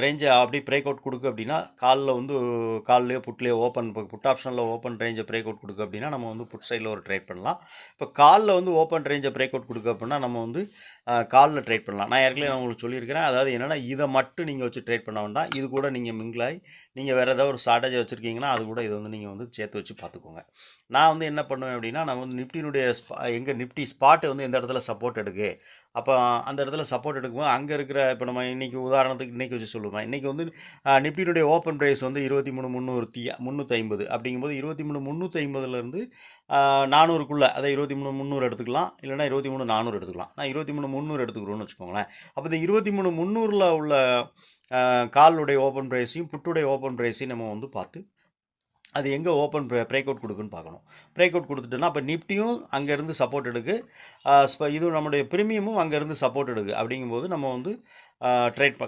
ரேஞ்சை அப்படி break out கொடுக்கு அப்படின்னா காலில் வந்து கால்லையோ புட்லேயோ புட் ஆப்ஷனில் ஓப்பன் ரேஞ்சை பிரேக் அவுட் கொடுக்கு அப்படின்னா நம்ம வந்து புட் சைடில் ஒரு ட்ரேட் பண்ணலாம். இப்போ காலில் வந்து ஓப்பன் ரேஞ்சை பிரேக் அவுட் கொடுக்கு அப்படின்னா நம்ம வந்து காலில் ட்ரேட் பண்ணலாம். நான் ஏற்கனவே உங்களுக்கு சொல்லியிருக்கிறேன். அதாவது என்னென்னா இதை மட்டும் நீங்கள் வச்சு ட்ரேட் பண்ண வேண்டாம். இது கூட நீங்கள் மிங்கிளாகி நீங்கள் வேறு ஏதாவது ஒரு ஸ்ட்ராட்டஜி வச்சுருக்கீங்கன்னா அது கூட இது வந்து நீங்கள் வந்து சேர்த்து வச்சு பார்த்துக்கோங்க. நான் வந்து என்ன பண்ணுவேன் அப்படின்னா நான் வந்து நிஃப்டினுடைய எங்கள் நிஃப்டி ஸ்பாட்டு வந்து எந்த இடத்துல சப்போர்ட் எடுக்கு, அப்போ அந்த இடத்துல சப்போர்ட் எடுக்கும்போது அங்கே இருக்கிற இப்போ நம்ம இன்றைக்கி உதாரணத்துக்கு இன்றைக்கி வச்சு சொல்லுவேன். இன்றைக்கி வந்து நிஃப்டினுடைய ஓப்பன் ப்ரைஸ் வந்து 23,350 அப்படிங்கும்போது 23,350லேருந்து 400க்குள்ளே, அதை 23,300 எடுத்துக்கலாம், இல்லைனா 23,400 எடுத்துக்கலாம். நான் 23,300 எடுத்துக்கிறோன்னு வச்சுக்கோங்களேன். அப்போ இந்த 23,300ல் உள்ள காலுடைய ஓப்பன் ப்ரைஸையும் புட்டுடைய ஓப்பன் ப்ரைஸையும் நம்ம வந்து பார்த்து அது எங்கே ஓப்பன் பிரேக் அவுட் கொடுக்குன்னு பார்க்கணும். பிரேக் அவுட் கொடுத்துட்டுனா அப்போ நிஃப்டியும் அங்கேருந்து சப்போர்ட் எடுக்கு, இது நம்முடைய ப்ரீமியமும் அங்கேருந்து சப்போர்ட் எடுக்கு. அப்படிங்கும்போது நம்ம வந்து காலில் ட்ரேட்